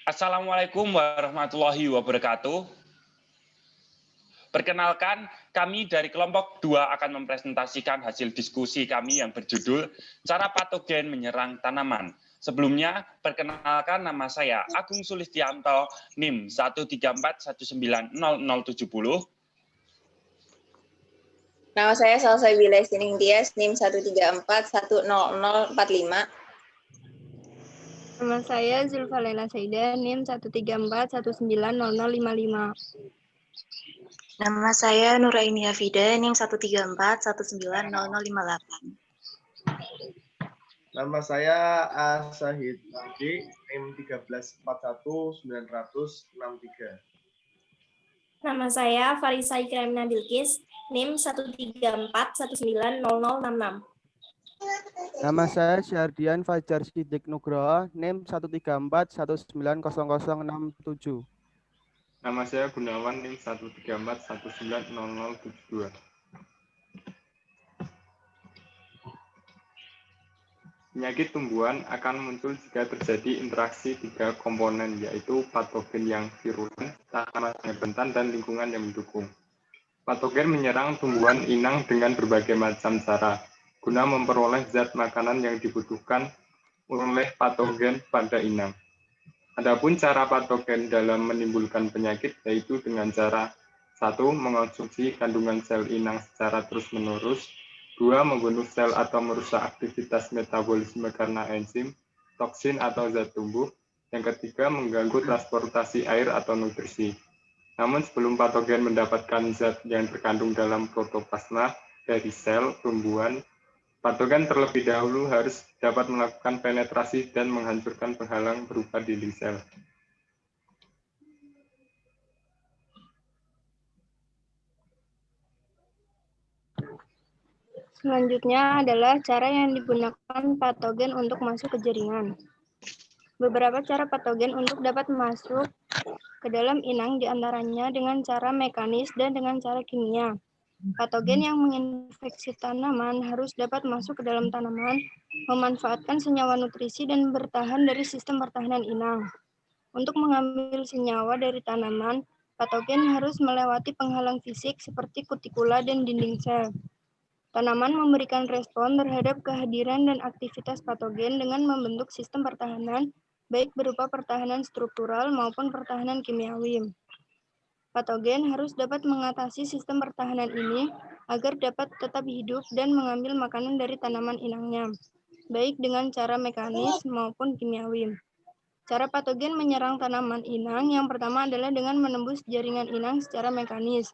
Assalamualaikum warahmatullahi wabarakatuh. Perkenalkan, kami dari kelompok 2 akan mempresentasikan hasil diskusi kami yang berjudul Cara Patogen Menyerang Tanaman. Sebelumnya, perkenalkan nama saya Agung Sulistianto, NIM 134190070. Nama saya Salsabila Sining Tias, NIM 134100045. Nama saya Zulfa Lela Saida, NIM 134190055. Nama saya Nuraini Hafida, NIM 134190058. Nama saya Asahid Mahdi, NIM 1341963. Nama saya Farisa Ikramina Bilkis, NIM 134190066. Nama saya Syardian Fajar Sidik Nugroho, NIM 134190067. Nama saya Gunawan, NIM 134190072. Penyakit tumbuhan akan muncul jika terjadi interaksi 3 komponen, yaitu patogen yang virulen, tanaman yang rentan, dan lingkungan yang mendukung. Patogen menyerang tumbuhan inang dengan berbagai macam cara, guna memperoleh zat makanan yang dibutuhkan oleh patogen pada inang. Adapun cara patogen dalam menimbulkan penyakit yaitu dengan cara 1. Mengonsumsi kandungan sel inang secara terus-menerus, 2. Membunuh sel atau merusak aktivitas metabolisme karena enzim, toksin atau zat tumbuh, yang ketiga mengganggu transportasi air atau nutrisi. Namun sebelum patogen mendapatkan zat yang terkandung dalam protoplasma dari sel tumbuhan, patogen terlebih dahulu harus dapat melakukan penetrasi dan menghancurkan penghalang berupa dinding sel. Selanjutnya adalah cara yang digunakan patogen untuk masuk ke jaringan. Beberapa cara patogen untuk dapat masuk ke dalam inang diantaranya dengan cara mekanis dan dengan cara kimia. Patogen yang menginfeksi tanaman harus dapat masuk ke dalam tanaman, memanfaatkan senyawa nutrisi dan bertahan dari sistem pertahanan inang. Untuk mengambil senyawa dari tanaman, patogen harus melewati penghalang fisik seperti kutikula dan dinding sel. Tanaman memberikan respon terhadap kehadiran dan aktivitas patogen dengan membentuk sistem pertahanan, baik berupa pertahanan struktural maupun pertahanan kimiawi. Patogen harus dapat mengatasi sistem pertahanan ini agar dapat tetap hidup dan mengambil makanan dari tanaman inangnya, baik dengan cara mekanis maupun kimiawi. Cara patogen menyerang tanaman inang yang pertama adalah dengan menembus jaringan inang secara mekanis.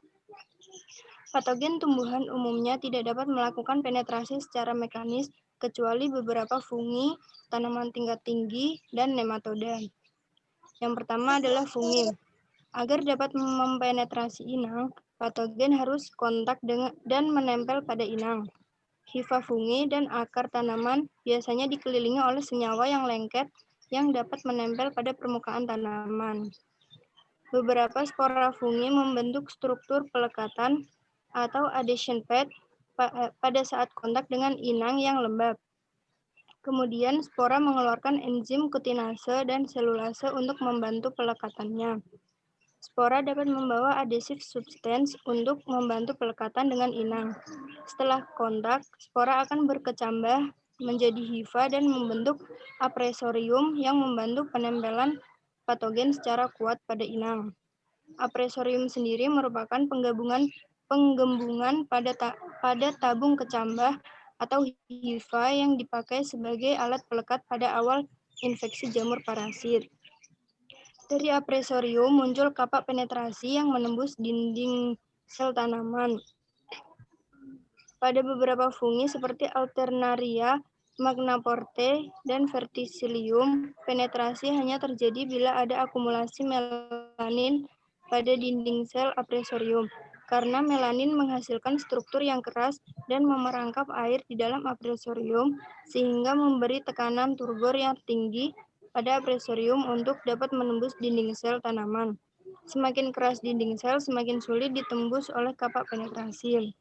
Patogen tumbuhan umumnya tidak dapat melakukan penetrasi secara mekanis kecuali beberapa fungi, tanaman tingkat tinggi, dan nematoda. Yang pertama adalah fungi. Agar dapat mempenetrasi inang, patogen harus kontak dan menempel pada inang. Hifa fungi dan akar tanaman biasanya dikelilingi oleh senyawa yang lengket yang dapat menempel pada permukaan tanaman. Beberapa spora fungi membentuk struktur pelekatan atau adhesion pad pada saat kontak dengan inang yang lembab. Kemudian spora mengeluarkan enzim kutinase dan selulase untuk membantu pelekatannya. Spora dapat membawa adhesive substance untuk membantu pelekatan dengan inang. Setelah kontak, spora akan berkecambah menjadi hifa dan membentuk apresorium yang membantu penempelan patogen secara kuat pada inang. Apresorium sendiri merupakan penggembungan pada tabung kecambah atau hifa yang dipakai sebagai alat pelekat pada awal infeksi jamur parasit. Dari apresorium muncul kapak penetrasi yang menembus dinding sel tanaman. Pada beberapa fungi seperti Alternaria, Magnaporte, dan Verticillium, penetrasi hanya terjadi bila ada akumulasi melanin pada dinding sel apresorium, karena melanin menghasilkan struktur yang keras dan memerangkap air di dalam apresorium, sehingga memberi tekanan turgor yang tinggi pada apresorium untuk dapat menembus dinding sel tanaman. Semakin keras dinding sel, semakin sulit ditembus oleh kapak penetrasi.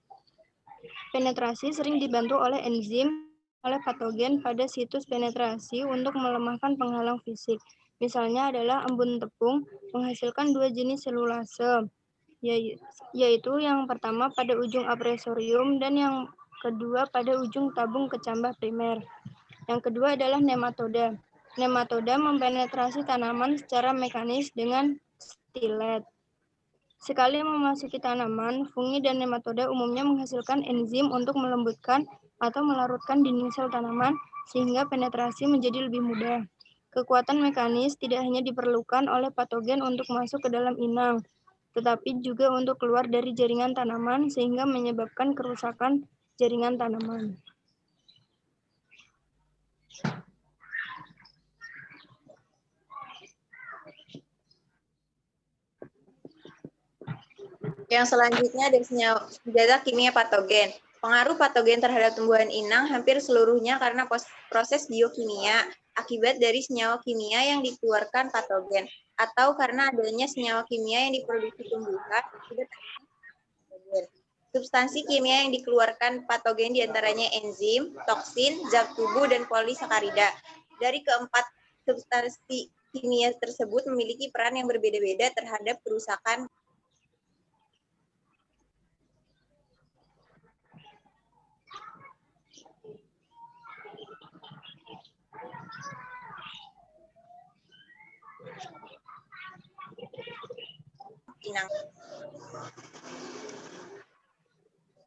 Penetrasi sering dibantu oleh enzim oleh patogen pada situs penetrasi untuk melemahkan penghalang fisik. Misalnya adalah embun tepung menghasilkan 2 jenis selulase, yaitu yang pertama pada ujung apresorium dan yang kedua pada ujung tabung kecambah primer. Yang kedua adalah nematoda. Nematoda mempenetrasi tanaman secara mekanis dengan stilet. Sekali memasuki tanaman, fungi dan nematoda umumnya menghasilkan enzim untuk melembutkan atau melarutkan dinding sel tanaman sehingga penetrasi menjadi lebih mudah. Kekuatan mekanis tidak hanya diperlukan oleh patogen untuk masuk ke dalam inang, tetapi juga untuk keluar dari jaringan tanaman sehingga menyebabkan kerusakan jaringan tanaman. Yang selanjutnya ada senjata kimia patogen. Pengaruh patogen terhadap tumbuhan inang hampir seluruhnya karena proses biokimia akibat dari senyawa kimia yang dikeluarkan patogen atau karena adanya senyawa kimia yang diproduksi tumbuhan akibat patogen. Substansi kimia yang dikeluarkan patogen diantaranya enzim, toksin, zat tubuh, dan polisakarida. Dari keempat substansi kimia tersebut memiliki peran yang berbeda-beda terhadap kerusakan.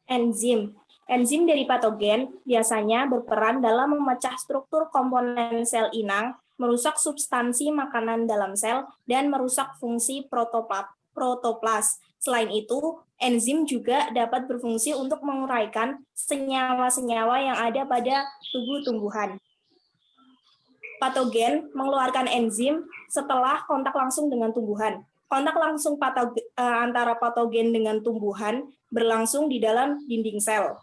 Enzim. Enzim dari patogen biasanya berperan dalam memecah struktur komponen sel inang, merusak substansi makanan dalam sel, dan merusak fungsi protoplas. Selain itu, enzim juga dapat berfungsi untuk menguraikan senyawa-senyawa yang ada pada tubuh tumbuhan. Patogen mengeluarkan enzim setelah kontak langsung dengan tumbuhan. Kontak langsung antara patogen dengan tumbuhan berlangsung di dalam dinding sel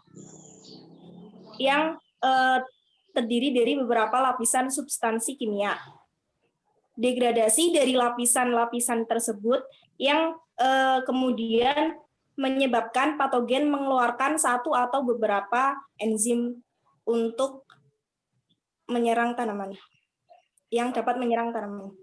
yang terdiri dari beberapa lapisan substansi kimia. Degradasi dari lapisan-lapisan tersebut yang kemudian menyebabkan patogen mengeluarkan satu atau beberapa enzim untuk menyerang tanaman, yang dapat menyerang tanaman.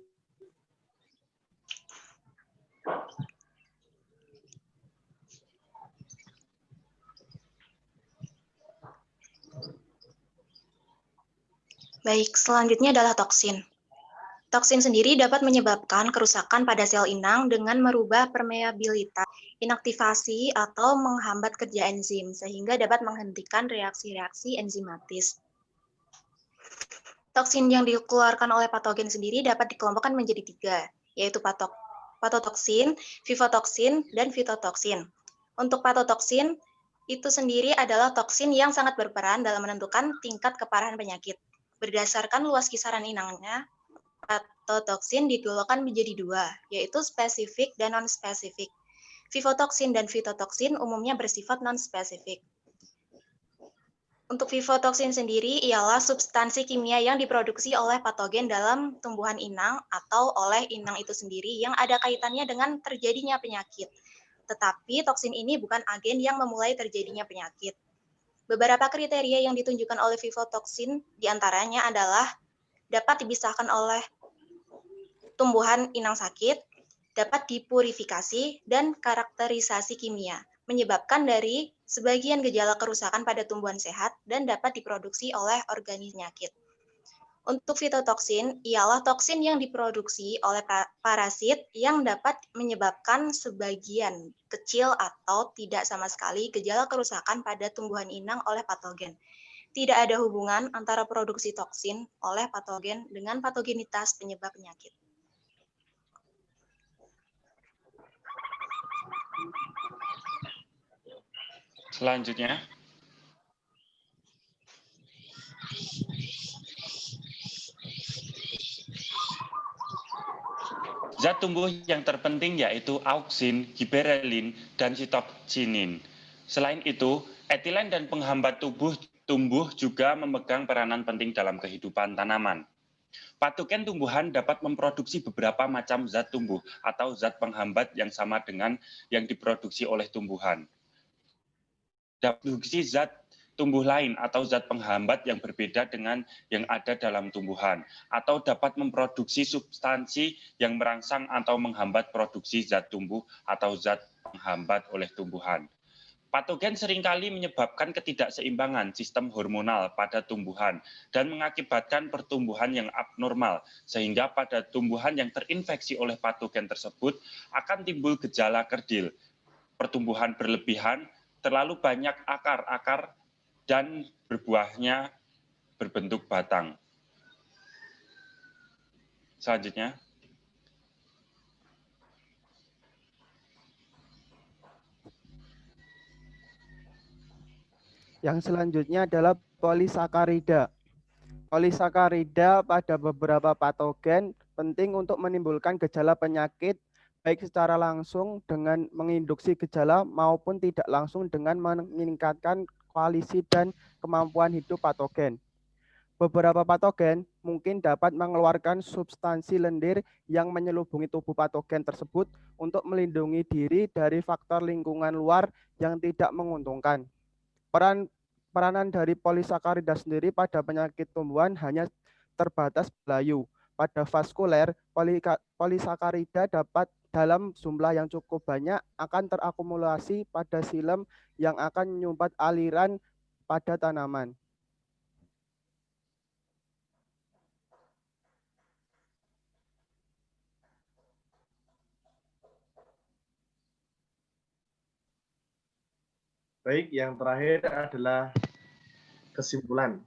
Baik, selanjutnya adalah toksin. Toksin sendiri dapat menyebabkan kerusakan pada sel inang dengan merubah permeabilitas, inaktivasi, atau menghambat kerja enzim, sehingga dapat menghentikan reaksi-reaksi enzimatis. Toksin yang dikeluarkan oleh patogen sendiri dapat dikelompokkan menjadi 3, yaitu patotoksin, vivotoksin, dan fitotoksin. Untuk patotoksin, itu sendiri adalah toksin yang sangat berperan dalam menentukan tingkat keparahan penyakit. Berdasarkan luas kisaran inangnya, patotoksin digolongkan menjadi 2, yaitu spesifik dan non-spesifik. Vivotoksin dan fitotoksin umumnya bersifat non-spesifik. Untuk vivotoksin sendiri ialah substansi kimia yang diproduksi oleh patogen dalam tumbuhan inang atau oleh inang itu sendiri yang ada kaitannya dengan terjadinya penyakit. Tetapi toksin ini bukan agen yang memulai terjadinya penyakit. Beberapa kriteria yang ditunjukkan oleh vivotoksin diantaranya adalah dapat dipisahkan oleh tumbuhan inang sakit, dapat dipurifikasi, dan karakterisasi kimia, menyebabkan dari sebagian gejala kerusakan pada tumbuhan sehat dan dapat diproduksi oleh organisme penyakit. Untuk fitotoksin, ialah toksin yang diproduksi oleh parasit yang dapat menyebabkan sebagian kecil atau tidak sama sekali gejala kerusakan pada tumbuhan inang oleh patogen. Tidak ada hubungan antara produksi toksin oleh patogen dengan patogenitas penyebab penyakit. Selanjutnya, zat tumbuh yang terpenting yaitu auksin, giberelin, dan sitoksinin. Selain itu, etilen dan penghambat tumbuh juga memegang peranan penting dalam kehidupan tanaman. Patogen tumbuhan dapat memproduksi beberapa macam zat tumbuh atau zat penghambat yang sama dengan yang diproduksi oleh tumbuhan. Produksi zat tumbuh lain atau zat penghambat yang berbeda dengan yang ada dalam tumbuhan, atau dapat memproduksi substansi yang merangsang atau menghambat produksi zat tumbuh atau zat penghambat oleh tumbuhan. Patogen seringkali menyebabkan ketidakseimbangan sistem hormonal pada tumbuhan dan mengakibatkan pertumbuhan yang abnormal, sehingga pada tumbuhan yang terinfeksi oleh patogen tersebut akan timbul gejala kerdil, pertumbuhan berlebihan, terlalu banyak akar-akar, dan berbuahnya berbentuk batang. Selanjutnya. Yang selanjutnya adalah polisakarida. Polisakarida pada beberapa patogen penting untuk menimbulkan gejala penyakit, baik secara langsung dengan menginduksi gejala maupun tidak langsung dengan meningkatkan koalisi dan kemampuan hidup patogen. Beberapa patogen mungkin dapat mengeluarkan substansi lendir yang menyelubungi tubuh patogen tersebut untuk melindungi diri dari faktor lingkungan luar yang tidak menguntungkan. Peranan dari polisakarida sendiri pada penyakit tumbuhan hanya terbatas belayu. Pada vaskuler, polisakarida dapat dalam jumlah yang cukup banyak akan terakumulasi pada xilem yang akan menyumbat aliran pada tanaman. Baik, yang terakhir adalah kesimpulan.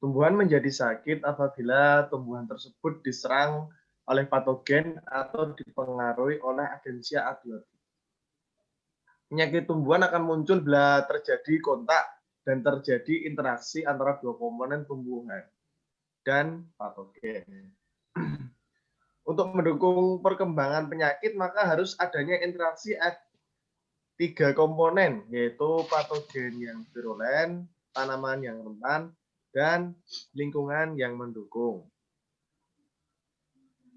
Tumbuhan menjadi sakit apabila tumbuhan tersebut diserang oleh patogen atau dipengaruhi oleh agensia abiotik. Penyakit tumbuhan akan muncul bila terjadi kontak dan terjadi interaksi antara dua komponen tumbuhan dan patogen. Untuk mendukung perkembangan penyakit, maka harus adanya interaksi tiga komponen, yaitu patogen yang virulen, tanaman yang rentan, dan lingkungan yang mendukung.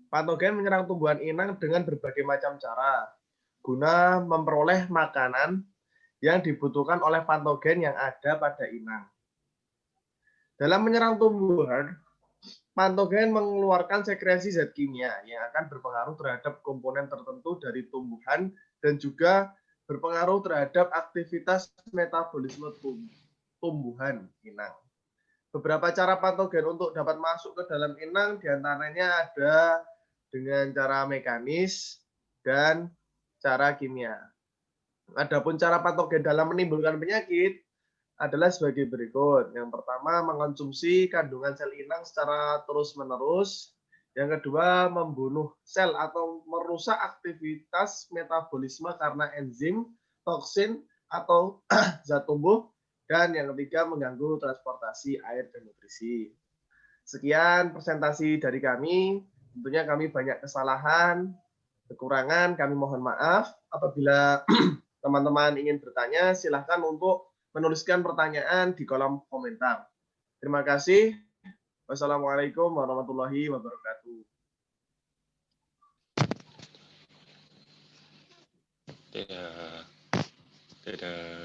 Patogen menyerang tumbuhan inang dengan berbagai macam cara, guna memperoleh makanan yang dibutuhkan oleh patogen yang ada pada inang. Dalam menyerang tumbuhan, patogen mengeluarkan sekresi zat kimia yang akan berpengaruh terhadap komponen tertentu dari tumbuhan dan juga berpengaruh terhadap aktivitas metabolisme tumbuhan inang. Beberapa cara patogen untuk dapat masuk ke dalam inang diantaranya ada dengan cara mekanis dan cara kimia. Adapun cara patogen dalam menimbulkan penyakit adalah sebagai berikut. Yang pertama, mengkonsumsi kandungan sel inang secara terus-menerus. Yang kedua, membunuh sel atau merusak aktivitas metabolisme karena enzim, toksin, atau zat tumbuh. Dan yang ketiga, mengganggu transportasi air dan nutrisi. Sekian presentasi dari kami. Tentunya kami banyak kesalahan, kekurangan, kami mohon maaf. Apabila teman-teman ingin bertanya, silahkan untuk menuliskan pertanyaan di kolom komentar. Terima kasih. Wassalamualaikum warahmatullahi wabarakatuh. Dadah. Dadah.